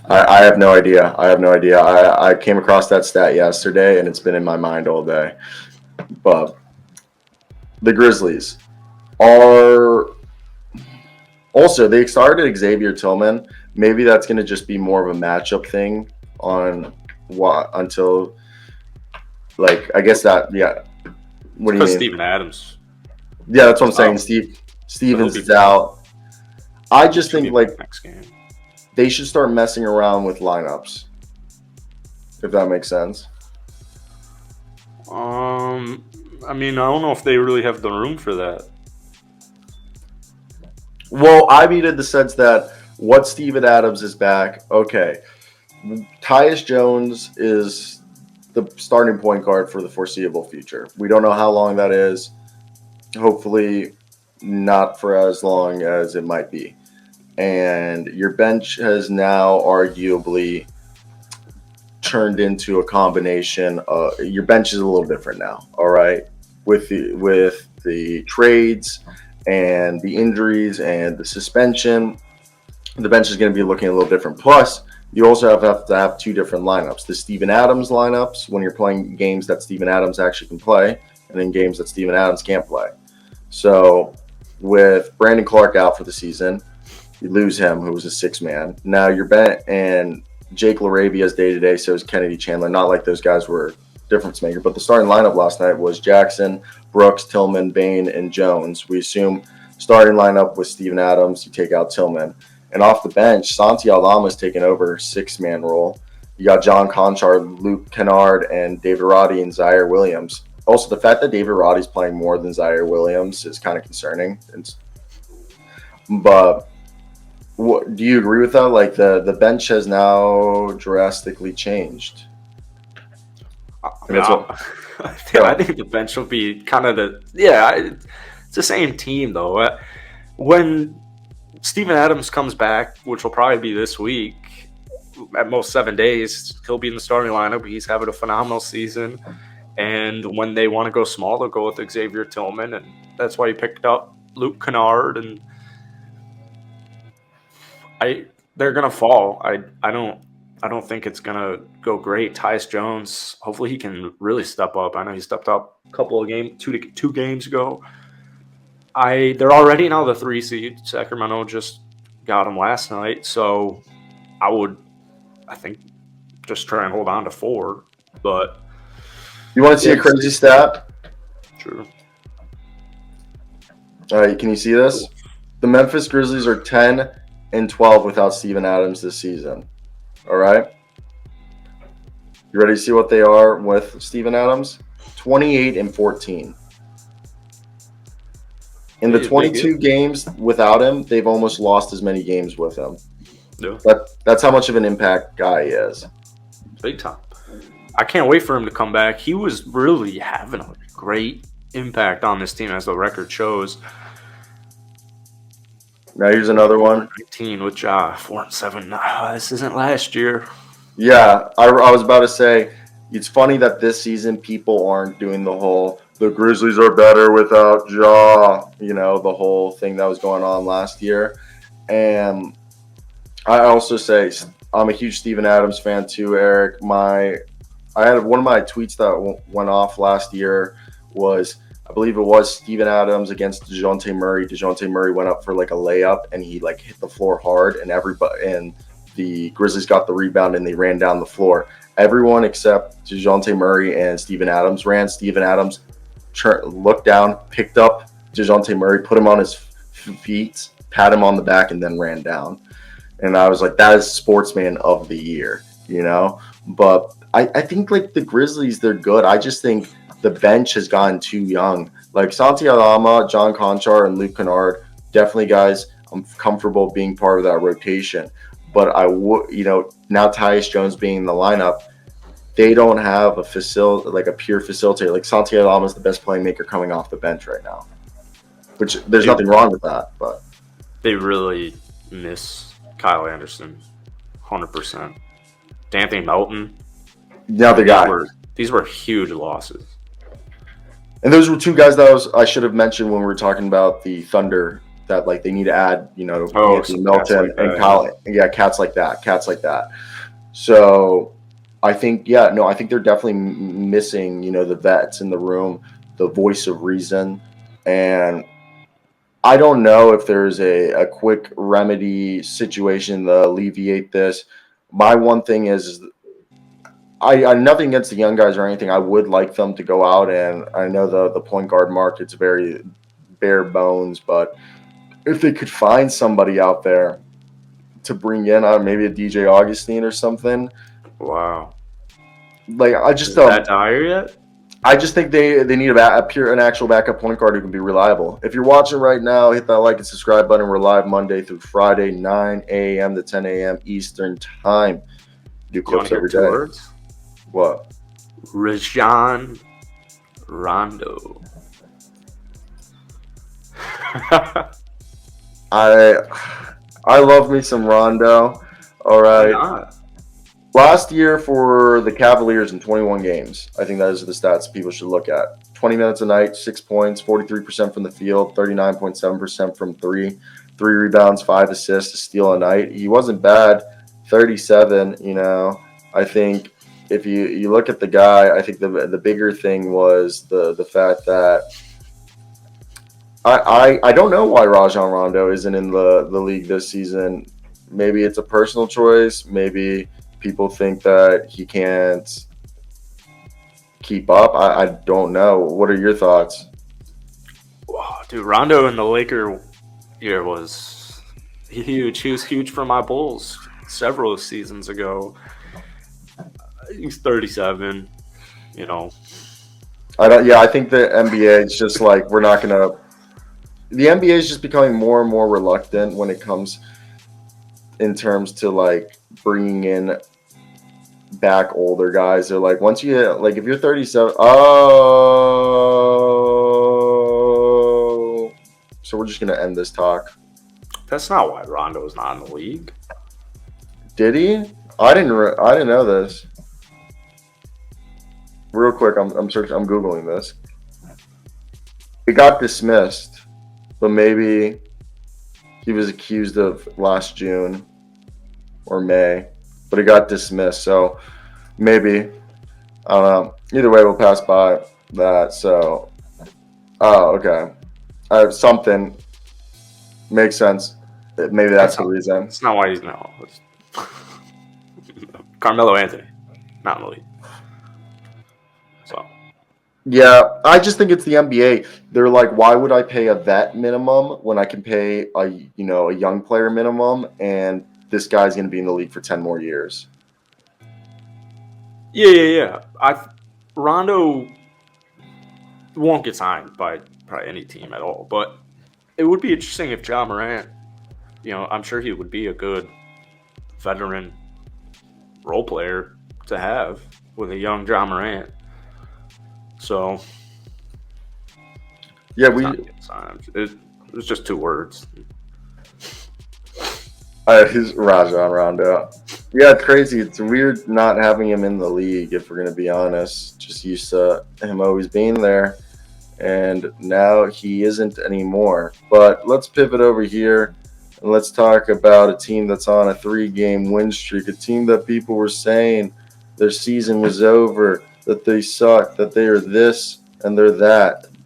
I have no idea. I have no idea. I came across that stat yesterday, and it's been in my mind all day. But the Grizzlies are also they started Xavier Tillman. Maybe that's going to just be more of a matchup thing on what until like I guess that yeah. It's What do you because mean? Steven Adams Yeah, that's what I'm is saying. out, Steve so he'll Stevens be is back. out. I just Should be think back like next game. they should start messing around with lineups, if that makes sense. Um, I mean, I don't know if they really have the room for that. Well, I mean in the sense that what Steven Adams is back. Okay, Tyus Jones is the starting point guard for the foreseeable future. We don't know how long that is. Hopefully, not for as long as it might be. And your bench has now arguably turned into a combination. Your bench is a little different now. All right, with the trades and the injuries and the suspension, the bench is going to be looking a little different. Plus, you also have to have two different lineups: the Steven Adams lineups when you're playing games that Steven Adams actually can play, and then games that Steven Adams can't play. So, with Brandon Clark out for the season, you lose him, who was a six man. Now you're bent, and Jake Larabia's day to day, so is Kennedy Chandler. Not like those guys were difference maker, but the starting lineup last night was Jackson, Brooks, Tillman, Bain, and Jones. We assume starting lineup with Steven Adams. You take out Tillman, and off the bench, Santi Aldama's taken over 6 man role. You got John Conchar, Luke Kennard, and David Roddy and Zaire Williams. Also, the fact that David Roddy's playing more than Zaire Williams is kind of concerning. But do you agree with that? Like the bench has now drastically changed. I And mean, that's what. I think the bench will be kind of it's the same team though. When Steven Adams comes back, which will probably be this week, at most 7 days, he'll be in the starting lineup. He's having a phenomenal season. And when they want to go small, they'll go with Xavier Tillman, and that's why he picked up Luke Kennard. And they're gonna fall. I don't think it's gonna go great. Tyus Jones, hopefully he can really step up. I know he stepped up a couple of two games ago. They're already now the 3 seed. Sacramento just got them last night, so I think just try and hold on to 4. But You want to see yeah, a crazy stat? true. All right, can you see this? The Memphis Grizzlies are 10-12 without Steven Adams this season. All right. You ready to see what they are with Steven Adams? 28-14. In the 22 games without him, they've almost lost as many games with him. Yeah. That's how much of an impact guy he is. Big time. I can't wait for him to come back. He was really having a great impact on this team, as the record shows. Now here's another one. 19 with 4-7. This isn't last year. Yeah, I was about to say, it's funny that this season people aren't doing the Grizzlies are better without Ja, the whole thing that was going on last year. And I also say I'm a huge Steven Adams fan too, Eric. I had one of my tweets that went off last year was, I believe it was Steven Adams against DeJounte Murray. DeJounte Murray went up for like a layup and he like hit the floor hard, and the Grizzlies got the rebound and they ran down the floor. Everyone except DeJounte Murray and Steven Adams ran. Steven Adams looked down, picked up DeJounte Murray, put him on his feet, pat him on the back, and then ran down. And I was like, that is sportsman of the year, But I think like the Grizzlies, they're good. I just think the bench has gotten too young. Like Santi Aldama, John Conchar, and Luke Kennard, definitely guys I'm comfortable being part of that rotation. But I would, now Tyus Jones being in the lineup, they don't have a pure facilitator. Like Santi Aldama is the best playmaker coming off the bench right now, which there's nothing wrong with that. But they really miss Kyle Anderson, 100%. D'Anthony Melton, another guy. These were huge losses. And those were two guys that I should have mentioned when we were talking about the Thunder that like they need to add, Oh, Anthony some cats Milton like and that. Colin. Yeah, cats like that. So I think, I think they're definitely missing, the vets in the room, the voice of reason. And I don't know if there's a quick remedy situation to alleviate this. My one thing is I nothing against the young guys or anything. I would like them to go out, and I know the point guard market's very bare bones, but if they could find somebody out there to bring in, maybe a DJ Augustine or something, Wow. like Is that dire yet? I just think they need an actual backup point guard who can be reliable. If you're watching right now, hit that like and subscribe button. We're live Monday through Friday, 9 a.m. to 10 a.m. Eastern Time. Do You want clips to hear every 2 day. words? What? Rajon Rondo. I love me some Rondo. All Why right. not? Last year for the Cavaliers in 21 games, I think those are the stats people should look at. 20 minutes a night, 6 points, 43% from the field, 39.7% from 3 rebounds, 5 assists, a steal a night. He wasn't bad. 37, I think if you look at the guy, I think the bigger thing was the fact that I don't know why Rajon Rondo isn't in the league this season. Maybe it's a personal choice. Maybe people think that he can't keep up. I don't know. What are your thoughts? Wow, dude, Rondo in the Laker year was huge. He was huge for my Bulls several seasons ago. He's 37. I think the NBA is just like we're not gonna. The NBA is just becoming more and more reluctant when it comes in terms to like bringing in back older guys. They're like, once you hit, like if you're 37, so we're just gonna end this talk. That's not why Rondo is not in the league. Did he? I didn't know this. Real quick, I'm searching. I'm googling this. It got dismissed, but maybe he was accused of last June or May, but it got dismissed. So maybe, I don't know. Either way, we'll pass by that. So, okay. Something makes sense. Maybe that's the reason. It's not why he's no. Carmelo Anthony, not in the league. So. Yeah, I just think it's the NBA. They're like, why would I pay a vet minimum when I can pay a young player minimum, and this guy's going to be in the league for 10 more years. Yeah. Rondo won't get signed by probably any team at all, but it would be interesting if Ja Morant, I'm sure he would be a good veteran role player to have with a young Ja Morant. So, yeah, it was just 2 words. He's Rajon Rondo. Yeah, it's crazy. It's weird not having him in the league, if we're going to be honest. Just used to him always being there, and now he isn't anymore. But let's pivot over here, and let's talk about a team that's on a 3-game win streak, a team that people were saying their season was over, that they suck, that they are this and they're that.